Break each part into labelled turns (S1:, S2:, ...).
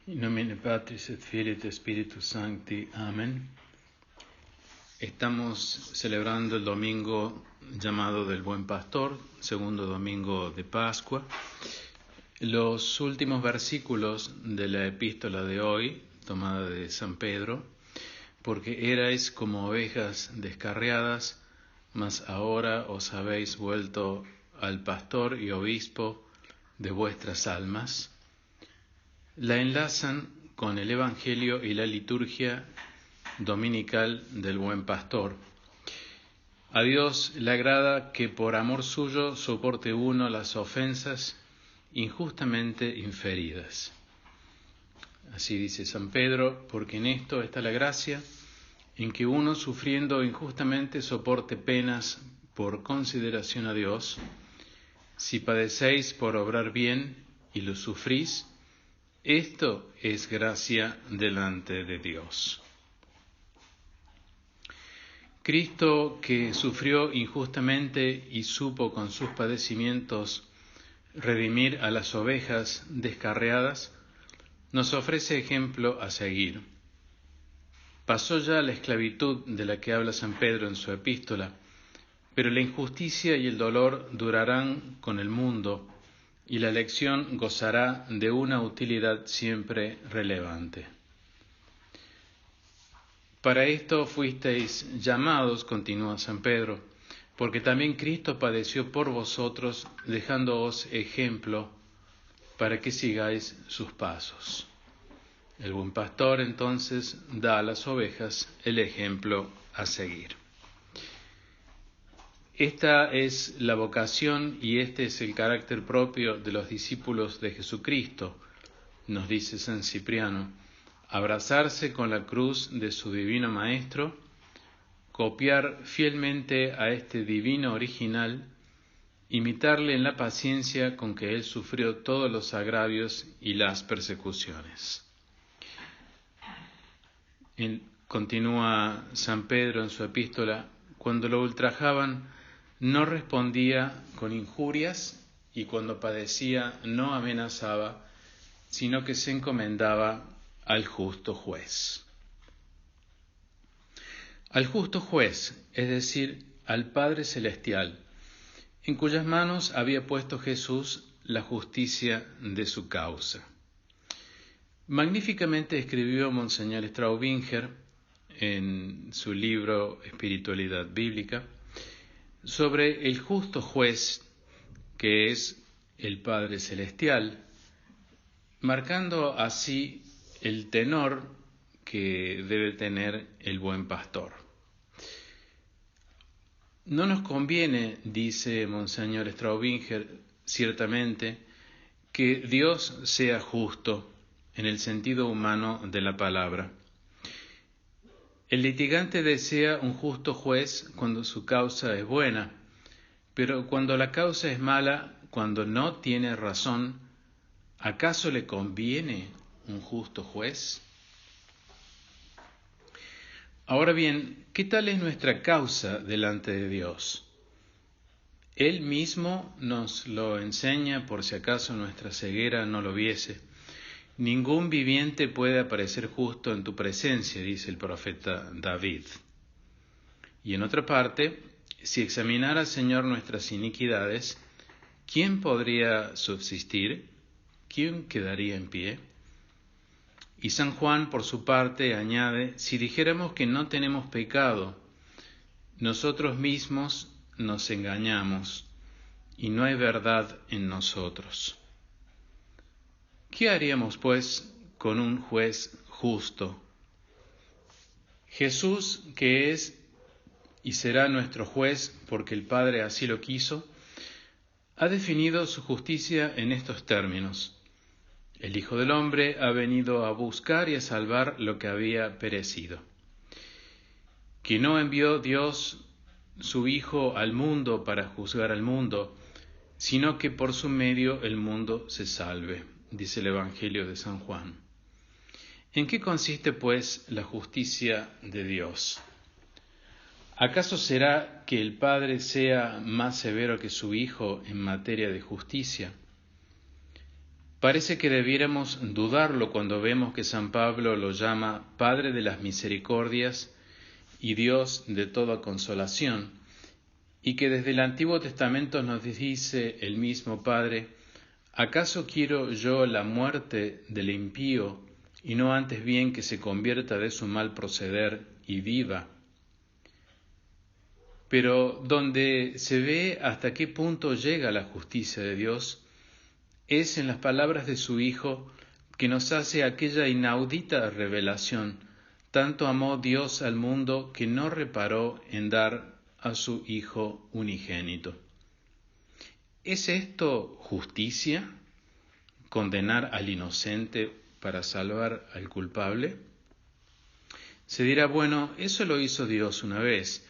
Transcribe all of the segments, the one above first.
S1: In nomine Patris et Filii et Spiritus Sancti. Amén. Estamos celebrando el domingo llamado del Buen Pastor, segundo domingo de Pascua. Los últimos versículos de la epístola de hoy, tomada de San Pedro, porque erais como ovejas descarriadas, mas ahora os habéis vuelto al pastor y obispo de vuestras almas, la enlazan con el Evangelio y la liturgia dominical del Buen Pastor. A Dios le agrada que por amor suyo soporte uno las ofensas injustamente inferidas. Así dice San Pedro, porque en esto está la gracia, en que uno sufriendo injustamente soporte penas por consideración a Dios. Si padecéis por obrar bien y lo sufrís, esto es gracia delante de Dios. Cristo, que sufrió injustamente y supo con sus padecimientos redimir a las ovejas descarriadas, nos ofrece ejemplo a seguir. Pasó ya la esclavitud de la que habla San Pedro en su epístola, pero la injusticia y el dolor durarán con el mundo, y la elección gozará de una utilidad siempre relevante. Para esto fuisteis llamados, continúa San Pedro, porque también Cristo padeció por vosotros, dejándoos ejemplo para que sigáis sus pasos. El buen pastor entonces da a las ovejas el ejemplo a seguir. Esta es la vocación y este es el carácter propio de los discípulos de Jesucristo, nos dice San Cipriano: abrazarse con la cruz de su divino Maestro, copiar fielmente a este divino original, imitarle en la paciencia con que Él sufrió todos los agravios y las persecuciones. Continúa San Pedro en su epístola: cuando lo ultrajaban, no respondía con injurias, y cuando padecía no amenazaba, sino que se encomendaba al justo juez. Al justo juez, es decir, al Padre Celestial, en cuyas manos había puesto Jesús la justicia de su causa. Magníficamente escribió Monseñor Straubinger en su libro Espiritualidad Bíblica sobre el justo juez, que es el Padre Celestial, marcando así el tenor que debe tener el buen pastor. No nos conviene, dice Monseñor Straubinger, ciertamente, que Dios sea justo en el sentido humano de la palabra. El litigante desea un justo juez cuando su causa es buena, pero cuando la causa es mala, cuando no tiene razón, ¿acaso le conviene un justo juez? Ahora bien, ¿qué tal es nuestra causa delante de Dios? Él mismo nos lo enseña por si acaso nuestra ceguera no lo viese. Ningún viviente puede aparecer justo en tu presencia, dice el profeta David. Y en otra parte, si examinara, Señor, nuestras iniquidades, ¿quién podría subsistir? ¿Quién quedaría en pie? Y San Juan, por su parte, añade: si dijéramos que no tenemos pecado, nosotros mismos nos engañamos y no hay verdad en nosotros. ¿Qué haríamos, pues, con un juez justo? Jesús, que es y será nuestro juez porque el Padre así lo quiso, ha definido su justicia en estos términos: el Hijo del Hombre ha venido a buscar y a salvar lo que había perecido. Que no envió Dios su Hijo al mundo para juzgar al mundo, sino que por su medio el mundo se salve, dice el Evangelio de San Juan. ¿En qué consiste, pues, la justicia de Dios? ¿Acaso será que el Padre sea más severo que su Hijo en materia de justicia? Parece que debiéramos dudarlo cuando vemos que San Pablo lo llama Padre de las misericordias y Dios de toda consolación, y que desde el Antiguo Testamento nos dice el mismo Padre: ¿acaso quiero yo la muerte del impío, y no antes bien que se convierta de su mal proceder y viva? Pero donde se ve hasta qué punto llega la justicia de Dios es en las palabras de su Hijo, que nos hace aquella inaudita revelación: tanto amó Dios al mundo que no reparó en dar a su Hijo unigénito. ¿Es esto justicia? ¿Condenar al inocente para salvar al culpable? Se dirá, bueno, eso lo hizo Dios una vez,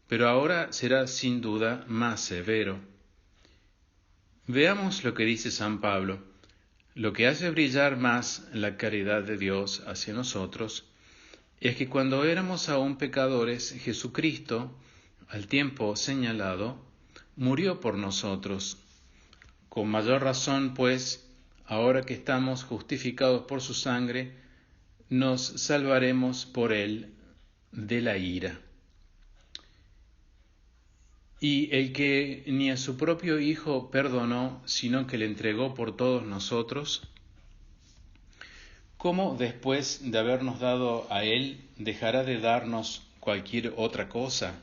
S1: pero ahora será sin duda más severo. Veamos lo que dice San Pablo. Lo que hace brillar más la caridad de Dios hacia nosotros es que cuando éramos aún pecadores, Jesucristo, al tiempo señalado, murió por nosotros. Con mayor razón, pues, ahora que estamos justificados por su sangre, nos salvaremos por él de la ira. Y el que ni a su propio Hijo perdonó, sino que le entregó por todos nosotros, ¿cómo después de habernos dado a Él dejará de darnos cualquier otra cosa?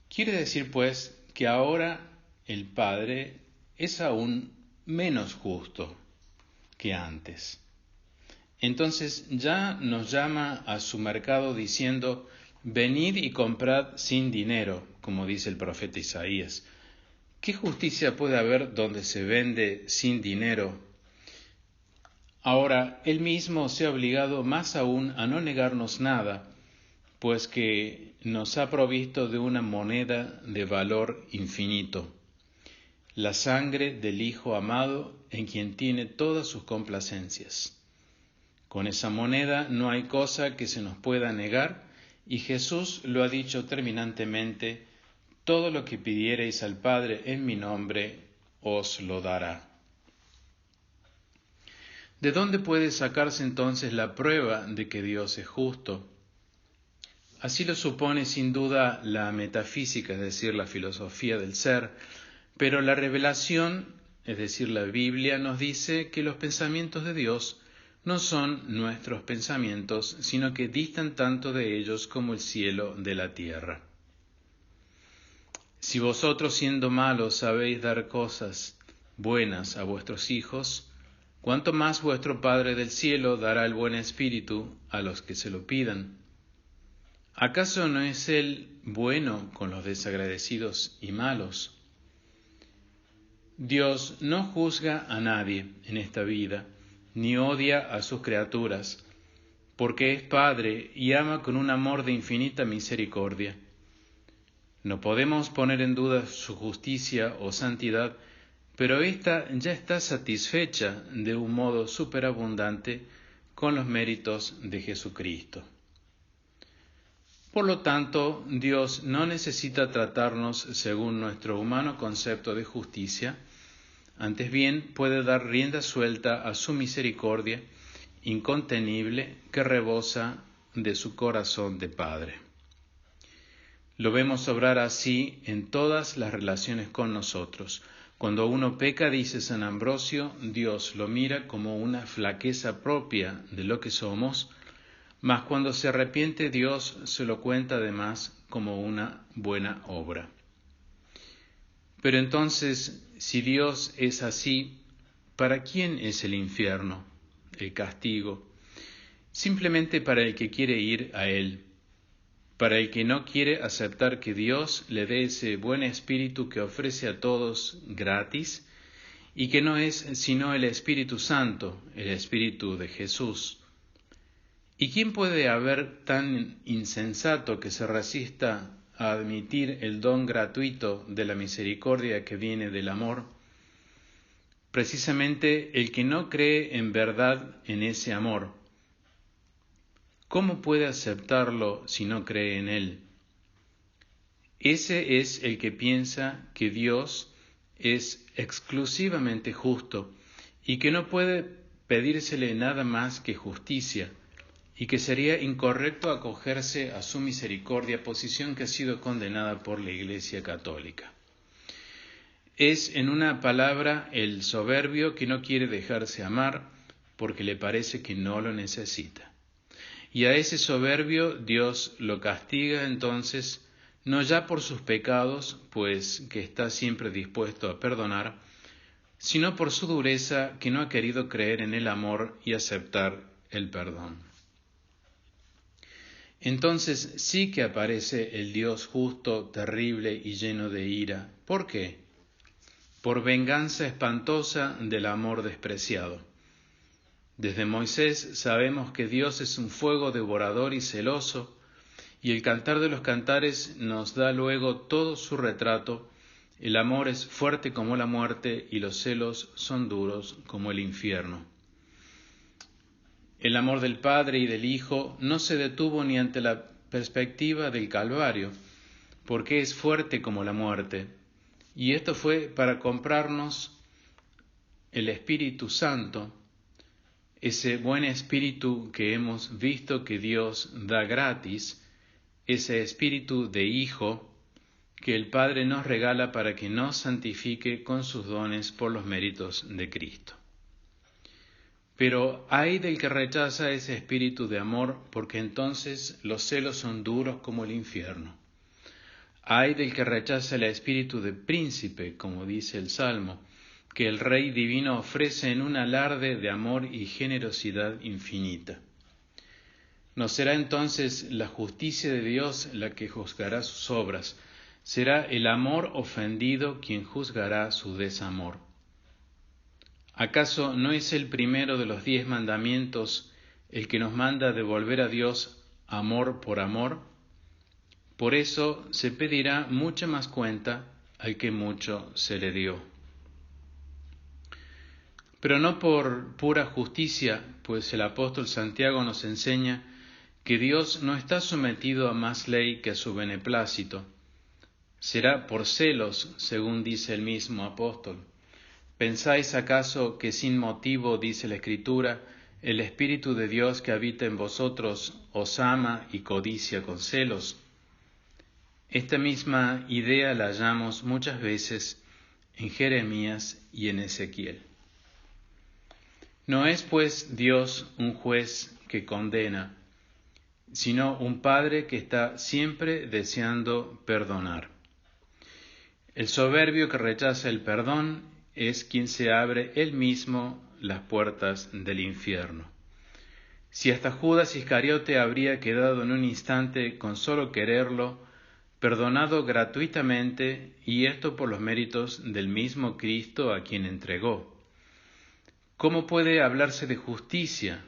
S1: Quiere decir, pues, que ahora el Padre es aún menos justo que antes. Entonces ya nos llama a su mercado diciendo: venid y comprad sin dinero, como dice el profeta Isaías. ¿Qué justicia puede haber donde se vende sin dinero? Ahora, Él mismo se ha obligado más aún a no negarnos nada, pues que nos ha provisto de una moneda de valor infinito, la sangre del Hijo amado, en quien tiene todas sus complacencias. Con esa moneda no hay cosa que se nos pueda negar, y Jesús lo ha dicho terminantemente: todo lo que pidiereis al Padre en mi nombre, os lo dará. ¿De dónde puede sacarse entonces la prueba de que Dios es justo? Así lo supone sin duda la metafísica, es decir, la filosofía del ser, pero la revelación, es decir, la Biblia, nos dice que los pensamientos de Dios no son nuestros pensamientos, sino que distan tanto de ellos como el cielo de la tierra. Si vosotros, siendo malos, sabéis dar cosas buenas a vuestros hijos, ¿cuánto más vuestro Padre del cielo dará el buen espíritu a los que se lo pidan? ¿Acaso no es Él bueno con los desagradecidos y malos? Dios no juzga a nadie en esta vida, ni odia a sus criaturas, porque es Padre y ama con un amor de infinita misericordia. No podemos poner en duda su justicia o santidad, pero ésta ya está satisfecha de un modo superabundante con los méritos de Jesucristo. Por lo tanto, Dios no necesita tratarnos según nuestro humano concepto de justicia. Antes bien, puede dar rienda suelta a su misericordia incontenible que rebosa de su corazón de Padre. Lo vemos obrar así en todas las relaciones con nosotros. Cuando uno peca, dice San Ambrosio, Dios lo mira como una flaqueza propia de lo que somos, mas cuando se arrepiente, Dios se lo cuenta además como una buena obra. Pero entonces, si Dios es así, ¿para quién es el infierno, el castigo? Simplemente para el que quiere ir a él, para el que no quiere aceptar que Dios le dé ese buen espíritu que ofrece a todos gratis y que no es sino el Espíritu Santo, el Espíritu de Jesús. ¿Y quién puede haber tan insensato que se resista a admitir el don gratuito de la misericordia que viene del amor? Precisamente el que no cree en verdad en ese amor. ¿Cómo puede aceptarlo si no cree en él? Ese es el que piensa que Dios es exclusivamente justo y que no puede pedírsele nada más que justicia, y que sería incorrecto acogerse a su misericordia, posición que ha sido condenada por la Iglesia Católica. Es, en una palabra, el soberbio que no quiere dejarse amar porque le parece que no lo necesita. Y a ese soberbio Dios lo castiga entonces, no ya por sus pecados, pues que está siempre dispuesto a perdonar, sino por su dureza, que no ha querido creer en el amor y aceptar el perdón. Entonces sí que aparece el Dios justo, terrible y lleno de ira. ¿Por qué? Por venganza espantosa del amor despreciado. Desde Moisés sabemos que Dios es un fuego devorador y celoso, y el Cantar de los Cantares nos da luego todo su retrato. El amor es fuerte como la muerte y los celos son duros como el infierno. El amor del Padre y del Hijo no se detuvo ni ante la perspectiva del Calvario, porque es fuerte como la muerte. Y esto fue para comprarnos el Espíritu Santo, ese buen Espíritu que hemos visto que Dios da gratis, ese Espíritu de Hijo que el Padre nos regala para que nos santifique con sus dones por los méritos de Cristo. Pero ay del que rechaza ese espíritu de amor, porque entonces los celos son duros como el infierno. Ay del que rechaza el espíritu de príncipe, como dice el Salmo, que el Rey divino ofrece en un alarde de amor y generosidad infinita. No será entonces la justicia de Dios la que juzgará sus obras, será el amor ofendido quien juzgará su desamor. ¿Acaso no es el primero de los 10 mandamientos el que nos manda devolver a Dios amor por amor? Por eso se pedirá mucha más cuenta al que mucho se le dio. Pero no por pura justicia, pues el apóstol Santiago nos enseña que Dios no está sometido a más ley que a su beneplácito. Será por celos, según dice el mismo apóstol. ¿Pensáis acaso que sin motivo, dice la Escritura, el Espíritu de Dios que habita en vosotros os ama y codicia con celos? Esta misma idea la hallamos muchas veces en Jeremías y en Ezequiel. No es pues Dios un juez que condena, sino un Padre que está siempre deseando perdonar. El soberbio que rechaza el perdón es quien se abre él mismo las puertas del infierno. Si hasta Judas Iscariote habría quedado en un instante con solo quererlo, perdonado gratuitamente, y esto por los méritos del mismo Cristo a quien entregó. ¿Cómo puede hablarse de justicia?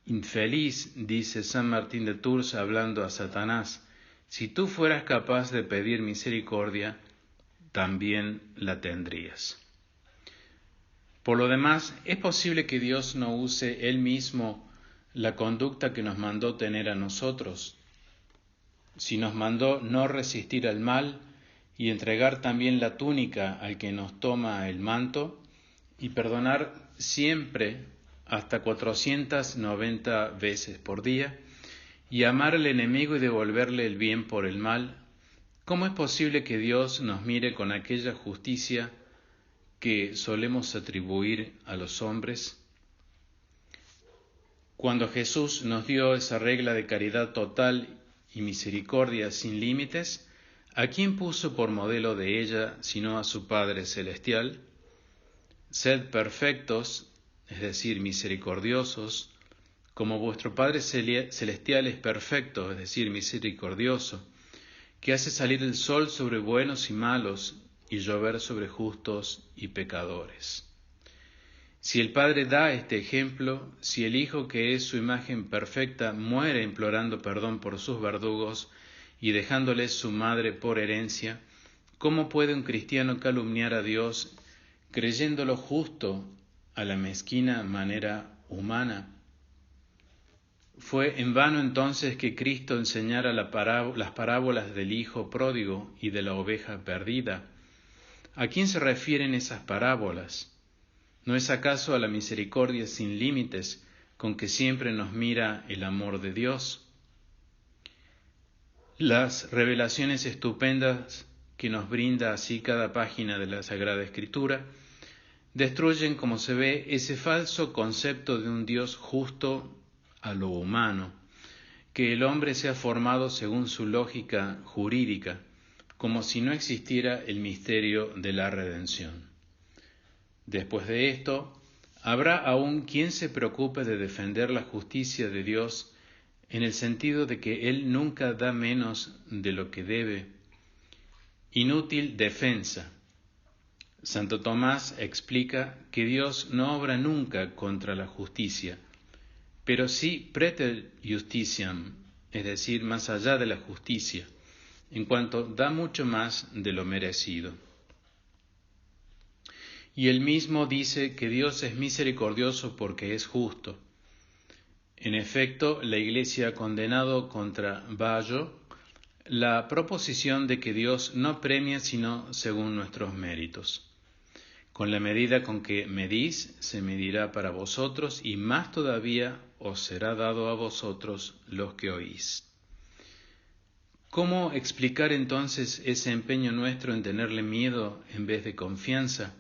S1: Infeliz, dice San Martín de Tours hablando a Satanás, si tú fueras capaz de pedir misericordia, también la tendrías. Por lo demás, es posible que Dios no use Él mismo la conducta que nos mandó tener a nosotros. Si nos mandó no resistir al mal y entregar también la túnica al que nos toma el manto, y perdonar siempre hasta 490 veces por día, y amar al enemigo y devolverle el bien por el mal, ¿cómo es posible que Dios nos mire con aquella justicia que solemos atribuir a los hombres? Cuando Jesús nos dio esa regla de caridad total y misericordia sin límites, ¿a quién puso por modelo de ella sino a su Padre Celestial? Sed perfectos, es decir, misericordiosos, como vuestro Padre Celestial es perfecto, es decir, misericordioso, que hace salir el sol sobre buenos y malos y llover sobre justos y pecadores. Si el Padre da este ejemplo, si el Hijo, que es su imagen perfecta, muere implorando perdón por sus verdugos y dejándoles su madre por herencia, ¿cómo puede un cristiano calumniar a Dios creyéndolo justo a la mezquina manera humana? Fue en vano entonces que Cristo enseñara las parábolas del Hijo pródigo y de la oveja perdida. ¿A quién se refieren esas parábolas? ¿No es acaso a la misericordia sin límites con que siempre nos mira el amor de Dios? Las revelaciones estupendas que nos brinda así cada página de la Sagrada Escritura destruyen, como se ve, ese falso concepto de un Dios justo a lo humano, que el hombre sea formado según su lógica jurídica, como si no existiera el misterio de la redención. Después de esto, habrá aún quien se preocupe de defender la justicia de Dios en el sentido de que Él nunca da menos de lo que debe. Inútil defensa. Santo Tomás explica que Dios no obra nunca contra la justicia, pero sí preter justitiam, es decir, más allá de la justicia, en cuanto da mucho más de lo merecido. Y él mismo dice que Dios es misericordioso porque es justo. En efecto, la Iglesia ha condenado contra Bayo la proposición de que Dios no premia sino según nuestros méritos. Con la medida con que medís, se medirá para vosotros, y más todavía os será dado a vosotros los que oís. ¿Cómo explicar entonces ese empeño nuestro en tenerle miedo en vez de confianza?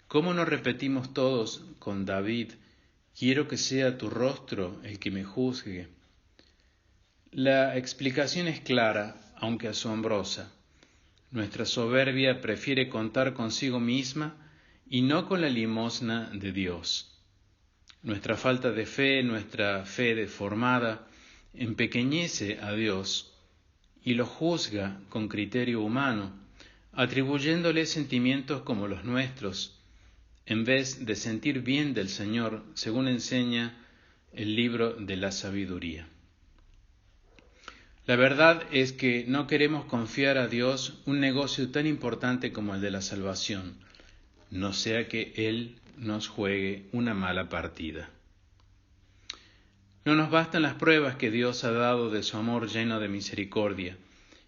S1: ¿Cómo no repetimos todos con David, quiero que sea tu rostro el que me juzgue? La explicación es clara, aunque asombrosa. Nuestra soberbia prefiere contar consigo misma y no con la limosna de Dios. Nuestra falta de fe, nuestra fe deformada, empequeñece a Dios y lo juzga con criterio humano, atribuyéndole sentimientos como los nuestros, en vez de sentir bien del Señor, según enseña el libro de la sabiduría. La verdad es que no queremos confiar a Dios un negocio tan importante como el de la salvación, no sea que Él nos juegue una mala partida. No nos bastan las pruebas que Dios ha dado de su amor lleno de misericordia,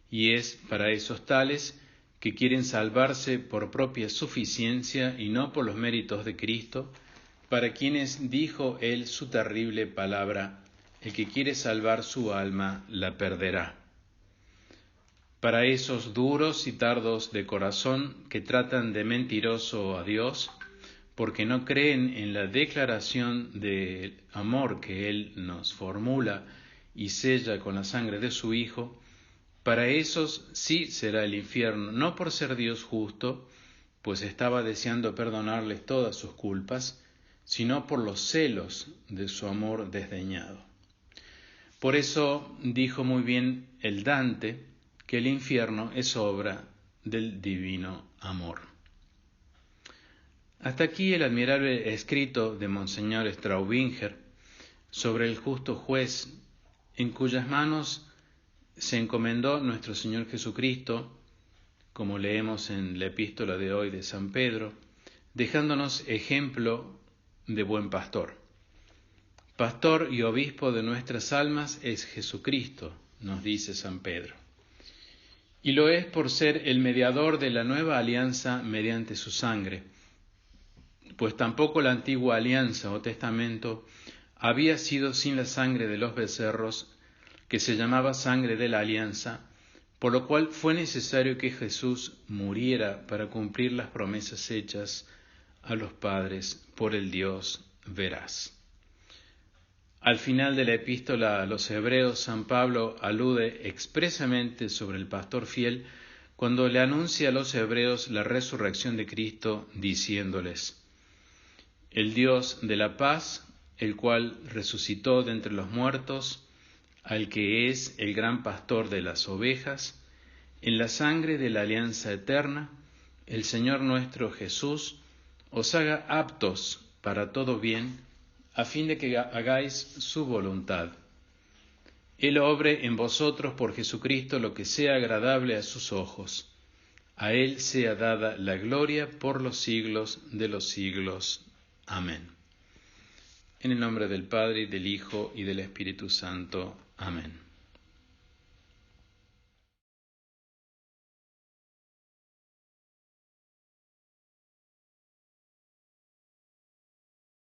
S1: y es para esos tales que quieren salvarse por propia suficiencia y no por los méritos de Cristo, para quienes dijo Él su terrible palabra, el que quiere salvar su alma la perderá. Para esos duros y tardos de corazón que tratan de mentiroso a Dios, porque no creen en la declaración de amor que Él nos formula y sella con la sangre de su Hijo, para esos sí será el infierno, no por ser Dios justo, pues estaba deseando perdonarles todas sus culpas, sino por los celos de su amor desdeñado. Por eso dijo muy bien el Dante que el infierno es obra del divino amor. Hasta aquí el admirable escrito de Monseñor Straubinger sobre el justo juez, en cuyas manos se encomendó nuestro Señor Jesucristo, como leemos en la epístola de hoy de San Pedro, dejándonos ejemplo de buen pastor. Pastor y obispo de nuestras almas es Jesucristo, nos dice San Pedro. Y lo es por ser el mediador de la nueva alianza mediante su sangre, pues tampoco la antigua alianza o testamento había sido sin la sangre de los becerros, que se llamaba sangre de la alianza, por lo cual fue necesario que Jesús muriera para cumplir las promesas hechas a los padres por el Dios veraz. Al final de la epístola a los Hebreos, San Pablo alude expresamente sobre el pastor fiel cuando le anuncia a los hebreos la resurrección de Cristo, diciéndoles: el Dios de la paz, el cual resucitó de entre los muertos, al que es el gran pastor de las ovejas, en la sangre de la alianza eterna, el Señor nuestro Jesús, os haga aptos para todo bien, a fin de que hagáis su voluntad. Él obre en vosotros por Jesucristo lo que sea agradable a sus ojos. A Él sea dada la gloria por los siglos de los siglos. Amén. En el nombre del Padre, y del Hijo, y del Espíritu Santo. Amén.